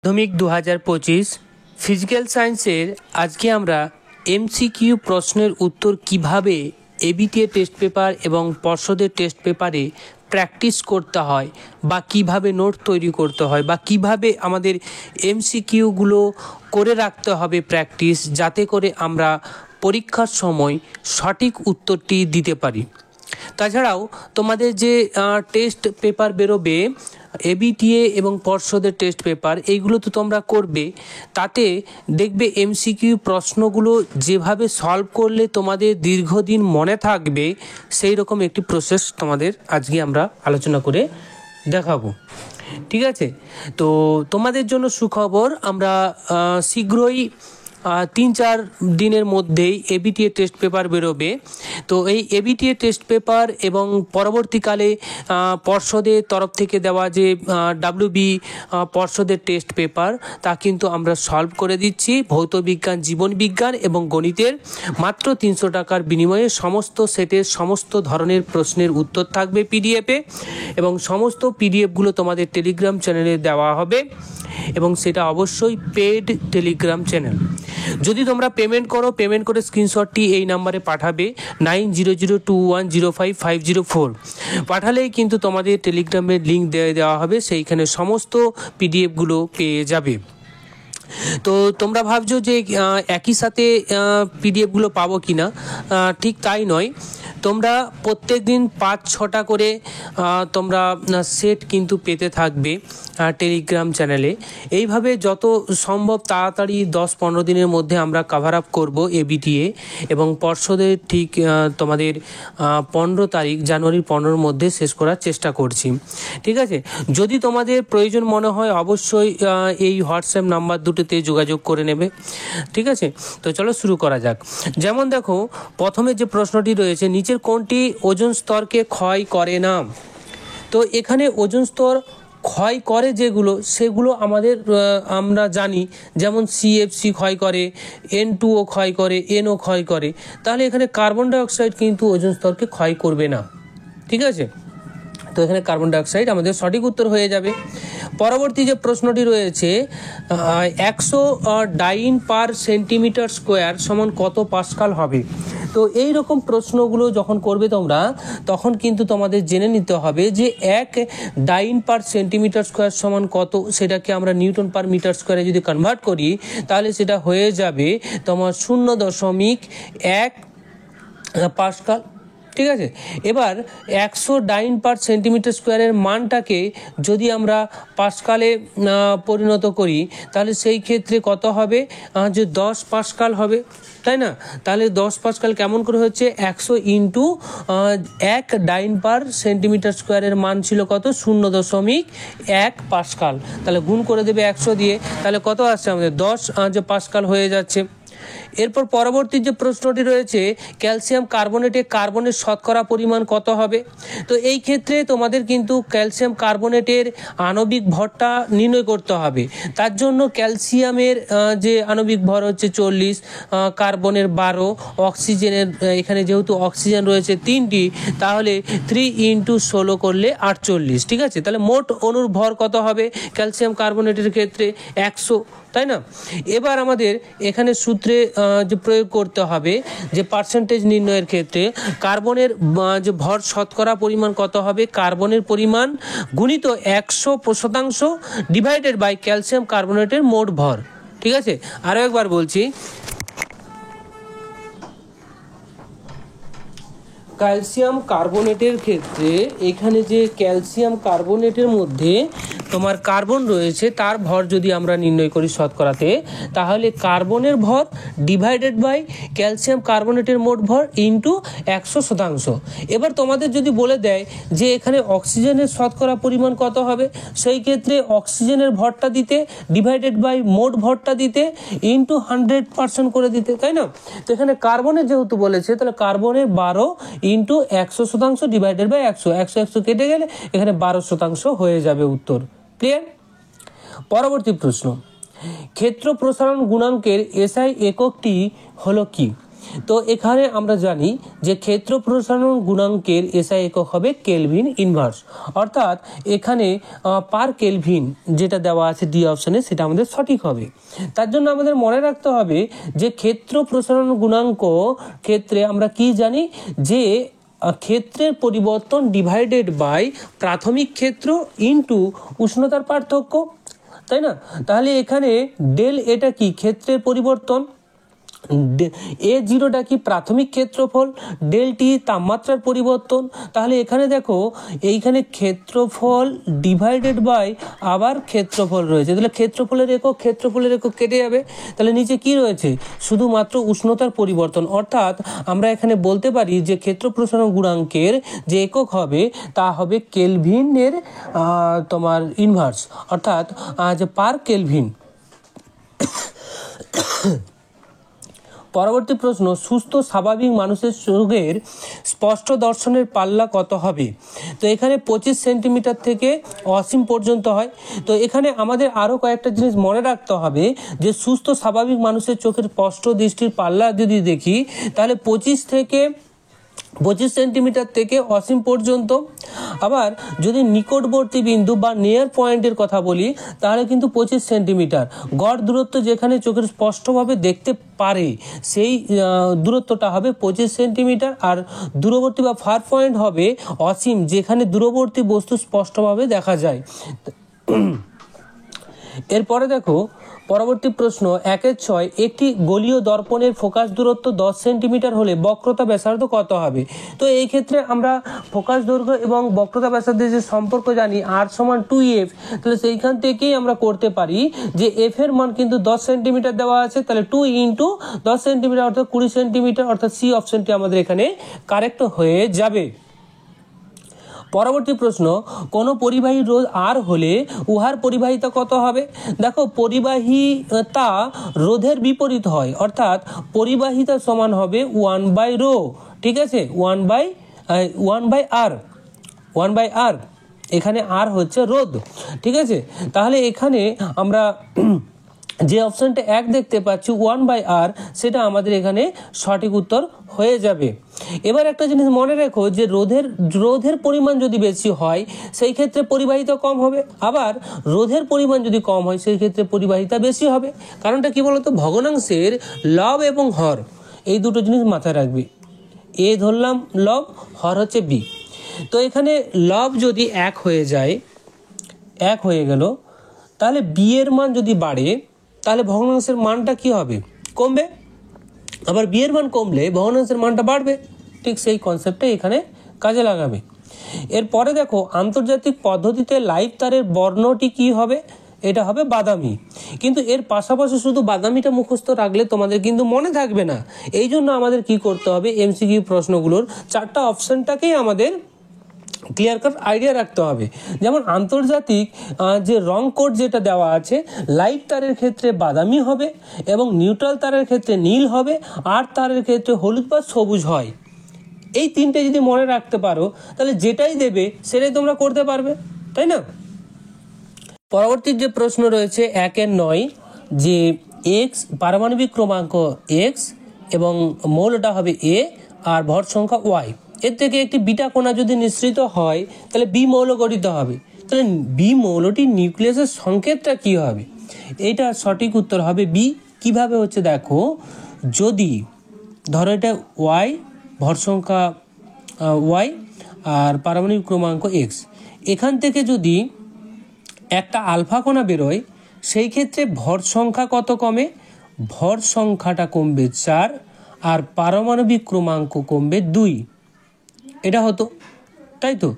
মাধ্যমিক 2025 ফিজিক্যাল সায়েন্সের আজকে আমরা এমসিকিউ প্রশ্নের উত্তর কিভাবে এবিটিএ টেস্ট পেপার এবং পর্ষদের টেস্ট পেপারে প্র্যাকটিস করতে হয় বা কিভাবে নোট তৈরি করতে হয় বা কিভাবে আমাদের এমসিকিউগুলো করে রাখতে হবে প্র্যাকটিস, যাতে করে আমরা পরীক্ষার সময় সঠিক উত্তরটি দিতে পারি। তাছাড়াও তোমাদের যে টেস্ট পেপার বেরোবে এবিটিএ এবং পর্ষদের টেস্ট পেপার, এইগুলো তো তোমরা করবে, তাতে দেখবে এমসিকিউ প্রশ্নগুলো যেভাবে সলভ করলে তোমাদের দীর্ঘদিন মনে থাকবে সেই রকম একটি প্রসেস তোমাদের আজকে আমরা আলোচনা করে দেখাবো। ঠিক আছে, তো তোমাদের জন্য সুখবর, আমরা শীঘ্রই 3-4 দিনের মধ্যেই এবিটিএ টেস্ট পেপার বেরোবে। তো এই এবিটিএ টেস্ট পেপার এবং পরবর্তীকালে পর্ষদের তরফ থেকে দেওয়া যে ডাব্লিউবি পর্ষদের টেস্ট পেপার, তা কিন্তু আমরা সলভ করে দিচ্ছি। ভৌত বিজ্ঞান, জীবন বিজ্ঞান এবং গণিতের মাত্র 300 টাকার বিনিময়ে সমস্ত সেটের সমস্ত ধরনের প্রশ্নের উত্তর থাকবে পিডিএফে, এবং সমস্ত পিডিএফগুলো তোমাদের টেলিগ্রাম চ্যানেলে দেওয়া হবে, এবং সেটা অবশ্যই পেড টেলিগ্রাম চ্যানেল। যদি তোমরা পেমেন্ট করো, পেমেন্ট করে স্ক্রিনশটটি এই নাম্বারে পাঠাবে 9002105504, পাঠালেই কিন্তু তোমাদের টেলিগ্রামের লিঙ্ক দেওয়া হবে, সেইখানে সমস্ত পিডিএফগুলো পেয়ে যাবে। তো তোমরা ভাবছো যে একই সাথে পিডিএফগুলো পাবো কি না, ঠিক তাই নয়। তোমরা প্রত্যেক দিন 5-6টা করে তোমরা সেট কিন্তু পেতে থাকবে টেলিগ্রাম চ্যানেলে। এইভাবে যত সম্ভব তাড়াতাড়ি 10-15 দিনের মধ্যে আমরা কভার আপ করবো এবিটিএ এবং পর্ষদের, ঠিক তোমাদের 15 তারিখ, জানুয়ারির 15 মধ্যে শেষ করার চেষ্টা করছি। ঠিক আছে, যদি তোমাদের প্রয়োজন মনে হয় অবশ্যই এই হোয়াটসঅ্যাপ নাম্বার দুটোতে যোগাযোগ করে নেবে। ঠিক আছে, তো চলো শুরু করা যাক। যেমন দেখো, প্রথমে যে প্রশ্নটি রয়েছে, নিচের কোনটি ওজোন স্তরকে ক্ষয় করে না? তো এখানে ওজোন স্তর ক্ষয় করে যেগুলো, সেগুলো আমরা জানি, যেমন সিএফসি ক্ষয় করে, N2O ক্ষয় করে, NO ক্ষয় করে। তাহলে এখানে কার্বন ডাইঅক্সাইড কিন্তু ওজোন স্তরকে ক্ষয় করবে না। ঠিক আছে, তো এখানে কার্বন ডাইঅক্সাইড আমাদের সঠিক উত্তর হয়ে যাবে। পরবর্তী যে প্রশ্নটি রয়েছে, 100 ডাইন পার সেন্টিমিটার স্কোয়ার সমান কত পাস্কাল হবে? তো এই রকম প্রশ্নগুলো যখন করবে তোমরা, তখন কিন্তু তোমাদের জেনে নিতে হবে যে 1 ডাইন পার সেন্টিমিটার স্কোয়ার সমান কত, সেটাকে আমরা নিউটন পার মিটার স্কোয়ারে যদি কনভার্ট করি, তাহলে সেটা হয়ে যাবে তোমার 0.1 পাস্কাল। ঠিক আছে, এবার 100 ডাইন পার সেন্টিমিটার স্কোয়ারের মানটাকে যদি আমরা পাস্কালে পরিণত করি, তাহলে সেই ক্ষেত্রে কত হবে, যে 10 পাস্কাল হবে, তাই না? তাহলে 10 পাস্কাল কেমন করে হচ্ছে, 100 ইন্টু 1 ডাইন পার সেন্টিমিটার স্কোয়ারের মান ছিল কত, 0.1 পাস্কাল। তাহলে গুণ করে দেবে 100 দিয়ে, তাহলে কত আসছে আমাদের 10 যে পাস্কাল হয়ে যাচ্ছে। এরপর পরবর্তী যে প্রশ্নটি রয়েছে, ক্যালসিয়াম কার্বনেটে কার্বনের শতকরা পরিমাণ কত হবে? তো এই ক্ষেত্রে তোমাদের কিন্তু ক্যালসিয়াম কার্বনেটের আণবিক ভরটা নির্ণয় করতে হবে। তার জন্য ক্যালসিয়ামের যে আণবিক ভর হচ্ছে 40, কার্বনের 12, অক্সিজেনের এখানে যেহেতু অক্সিজেন রয়েছে 3টি, তাহলে 3 × 16 করলে 48। ঠিক আছে, তাহলে মোট অণুর ভর কত হবে ক্যালসিয়াম কার্বনেটের ক্ষেত্রে? 100, তাই না? এবার আমাদের এখানে সূত্রে যে প্রয়োগ করতে হবে, যে পার্সেন্টেজ নির্ণয়ের ক্ষেত্রে কার্বনের যে ভর শতকরা পরিমাণ কত হবে, কার্বনের পরিমাণ গুণিত 100% ডিভাইডেড বাই ক্যালসিয়াম কার্বনেটের মোট ভর। ঠিক আছে, আরও একবার বলছি, ক্যালসিয়াম কার্বনেটের ক্ষেত্রে এখানে যে ক্যালসিয়াম কার্বনেটের মধ্যে তোমার কার্বন রয়েছে, তার ভর যদি আমরা নির্ণয় করি শতকরাতে, তাহলে কার্বনের ভর ডিভাইডেড বাই ক্যালসিয়াম কার্বনেটের মোট ভর ইন্টু 100%। এবার তোমাদের যদি বলে দেয় যে এখানে অক্সিজেনের শতকরা পরিমাণ কত হবে, সেই ক্ষেত্রে অক্সিজেনের ভরটা দিতে, ডিভাইডেড বাই মোট ভরটা দিতে, ইন্টু 100% করে দিতে, তাই না? তো এখানে কার্বনের যেহেতু বলেছে, তাহলে কার্বনের 12 ইন্টু 100% ডিভাইডেড বাই 100 কেটে গেলে এখানে 12% হয়ে যাবে উত্তর। ক্লিয়ার? পরবর্তী প্রশ্ন, ক্ষেত্র প্রসারণ গুণাঙ্কের এসআই এককটি হলো কি? তো এখানে আমরা জানি যে ক্ষেত্র প্রসারণ গুণাঙ্কের এসআই একক হবে কেলভিন ইনভার্স, অর্থাৎ এখানে পার কেলভিন যেটা দেওয়া আছে ডি অপশনে সেটা আমাদের সঠিক হবে। তার জন্য আমাদের মনে রাখতে হবে যে ক্ষেত্র প্রসারণ গুণাঙ্ক ক্ষেত্রে আমরা কি জানি যে ক্ষেত্রের পরিবর্তন ডিভাইডেড বাই প্রাথমিক ক্ষেত্র ইনটু উষ্ণতার পার্থক্য, তাই না? তাহলে এখানে ডেল এটা কি ক্ষেত্রের পরিবর্তন, এ জিরোটা কি প্রাথমিক ক্ষেত্রফল, ডেল টি তাপমাত্রার পরিবর্তন। তাহলে এখানে দেখো এইখানে ক্ষেত্রফল ডিভাইডেড বাই আবার ক্ষেত্রফল রয়েছে, তাহলে ক্ষেত্রফলের একক কেটে যাবে, তাহলে নিচে কি রয়েছে শুধুমাত্র উষ্ণতার পরিবর্তন। অর্থাৎ আমরা এখানে বলতে পারি যে ক্ষেত্র প্রসারণ গুণাঙ্কের যে একক হবে তা হবে কেলভিনের তোমার ইনভার্স, অর্থাৎ যে পার কেলভিন। পরবর্তী প্রশ্ন, সুস্থ স্বাভাবিক মানুষের চোখের স্পষ্ট দর্শনের পাল্লা কত হবে? তো এখানে 25 সেন্টিমিটার থেকে অসীম পর্যন্ত হয়। তো এখানে আমাদের আরও কয়েকটা জিনিস মনে রাখতে হবে যে সুস্থ স্বাভাবিক মানুষের চোখের স্পষ্ট দৃষ্টির পাল্লা যদি দেখি তাহলে 25 সেন্টিমিটার থেকে অসীম পর্যন্ত। আবার যদি নিকটবর্তী বিন্দু বা নিয়ার পয়েন্টের কথা বলি তাহলে কিন্তু 25 সেন্টিমিটার। গড় দূরত্ব যেখানে চোখের স্পষ্টভাবে দেখতে পারে সেই দূরত্বটা হবে 25 সেন্টিমিটার। আর দূরবর্তী বা ফার পয়েন্ট হবে অসীম, যেখানে দূরবর্তী বস্তু স্পষ্টভাবে দেখা যায়। এরপরে দেখো পরবর্তী প্রশ্ন 1-6, একটি গোলীয় দর্পণের ফোকাস দূরত্ব 10 সেন্টিমিটার হলে বক্রতা ব্যাসার্ধ কত হবে? তো এই ক্ষেত্রে আমরা ফোকাস দৈর্ঘ্য এবং বক্রতা ব্যাসার্ধের যে সম্পর্ক জানি r সমান 2f, তাহলে সেইখান থেকেই আমরা করতে পারি যে f এর মান কিন্তু 10 সেন্টিমিটার দেওয়া আছে, তাহলে 2 ইন্টু 10 সেন্টিমিটার অর্থাৎ 20 সেন্টিমিটার, অর্থাৎ সি অপশনটি আমাদের এখানে কারেক্ট হয়ে যাবে। পরবর্তী প্রশ্ন, কোন পরিবাহী রোধ আর হলে উহার পরিবাহিতা কত হবে? দেখো পরিবাহিতা রোধের বিপরীত হয়, অর্থাৎ পরিবাহিতা সমান হবে 1/ρ, ঠিক আছে, 1/r, এখানে আর হচ্ছে রোধ, ঠিক আছে। তাহলে এখানে আমরা যে অপশনটা 1 দেখতে পাচ্ছি 1/r, সেটা আমাদের এখানে সঠিক উত্তর হয়ে যাবে। এবার একটা জিনিস মনে রেখো যে রোধের পরিমাণ যদি বেশি হয় সেই ক্ষেত্রে পরিবাহিতা কম হবে, আবার রোধের পরিমাণ যদি কম হয় সেই ক্ষেত্রে পরিবাহিতা বেশি হবে। কারণটা কি বলতো, ভগ্নাংশের লব এবং হর এই দুটো জিনিস মাথায় রাখবে। এ ধরলাম লব, হর হচ্ছে বি। তো এখানে লব যদি 1 হয়ে যায়, 1 হয়ে গেল, তাহলে বি এর মান যদি বাড়ে তাহলে ভগ্নাংশের মানটা কি হবে, কমবে। আবার বি এর মান কমলে ভগ্নাংশের মানটা বাড়বে, ঠিক সেই কনসেপ্টটা এখানে কাজে লাগাবে। এরপরে দেখো আন্তর্জাতিক পদ্ধতিতে লাইভ তারের বর্ণটি কি হবে? এটা হবে বাদামি। কিন্তু এর পাশাপাশি শুধু বাদামিটা মুখস্থ রাখলে তোমাদের কিন্তু মনে থাকবে না, এই জন্য আমাদের কি করতে হবে, এমসিকিউ প্রশ্নগুলোর 4টা অপশনটাকেই আমাদের ক্লিয়ার কাট আইডিয়া রাখতে হবে। যেমন আন্তর্জাতিক যে রং কোড যেটা দেওয়া আছে, লাইট তারের ক্ষেত্রে বাদামি হবে এবং নিউট্রাল তারের ক্ষেত্রে নীল হবে, আর তারের ক্ষেত্রে হলুদ বা সবুজ হয়। এই 3টে যদি মনে রাখতে পারো তাহলে যেটাই দেবে সেটাই তোমরা করতে পারবে, তাই না? পরবর্তী যে প্রশ্ন রয়েছে 1-9, যে এক্স পারমাণবিক ক্রমাঙ্ক এক্স এবং মৌলটা হবে এ আর ভর সংখ্যা ওয়াই, এর থেকে একটি বিটা কণা যদি নিঃসৃত হয় তাহলে বি মৌল গঠিত হবে। তাহলে বি মৌলটির নিউক্লিয়াসের সংকেতটা কি হবে? এইটা সঠিক উত্তর হবে বি। কিভাবে হচ্ছে দেখো, যদি ধরো এটা ওয়াই, ভর সংখ্যা ওয়াই আর পারমাণবিক ক্রমাঙ্ক এক্স, এখান থেকে যদি একটা আলফা কণা বেরোয় সেই ক্ষেত্রে ভর সংখ্যা কত কমে? ভর সংখ্যাটা কমবে 4 আর পারমাণবিক ক্রমাঙ্ক কমবে 2, এটা হতো, তাই তো।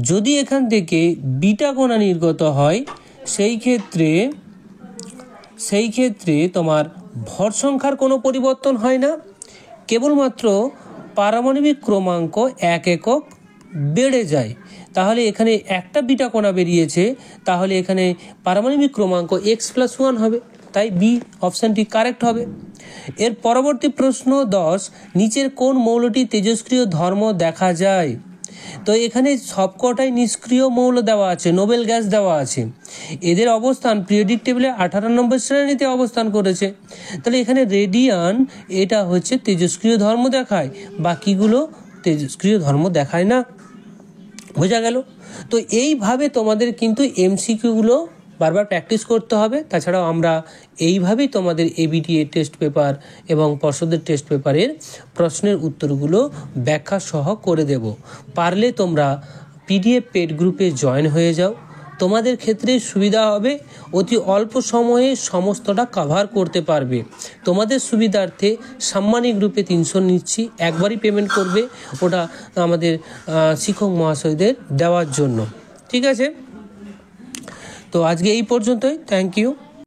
যদি এখান থেকে বিটা কণা নির্গত হয় সেই ক্ষেত্রে তোমার ভর সংখ্যার কোনো পরিবর্তন হয় না, কেবলমাত্র পারমাণবিক ক্রমাঙ্ক 1 একক বেড়ে যায়। তাহলে এখানে একটা বিটা কণা বেরিয়েছে, তাহলে এখানে পারমাণবিক ক্রমাঙ্ক x+1 হবে, তাই বি অপশানটি কারেক্ট হবে। এর পরবর্তী প্রশ্ন 10, নিচের কোন মৌলটি তেজস্ক্রিয় ধর্ম দেখা যায়? তো এখানে সবকটাই নিষ্ক্রিয় মৌল দেওয়া আছে, নোবেল গ্যাস দেওয়া আছে। এদের অবস্থান পিরিয়ডিক টেবিলে 18 নম্বর শ্রেণীতে অবস্থান করেছে। তাহলে এখানে রেডিয়ান এটা হচ্ছে তেজস্ক্রিয় ধর্ম দেখায়, বাকিগুলো তেজস্ক্রিয় ধর্ম দেখায় না। বোঝা গেল? তো এইভাবে তোমাদের কিন্তু এমসিকিউগুলো বারবার প্র্যাকটিস করতে হবে। তাছাড়াও আমরা এইভাবেই তোমাদের এবিটিএ টেস্ট পেপার এবং পর্ষদের টেস্ট পেপারের প্রশ্নের উত্তরগুলো ব্যাখ্যা সহ করে দেব। পারলে তোমরা পিডিএফ পেড গ্রুপে জয়েন হয়ে যাও, তোমাদের ক্ষেত্রে সুবিধা হবে, অতি অল্প সময়ে সমস্তটা কভার করতে পারবে। তোমাদের সুবিধার্থে সাম্মানিক গ্রুপে 300 নিচ্ছি, একবারই পেমেন্ট করবে, ওটা আমাদের শিক্ষক মহাশয়দের দেওয়ার জন্য। ঠিক আছে? তো আজকে এই পর্যন্তই। Thank you.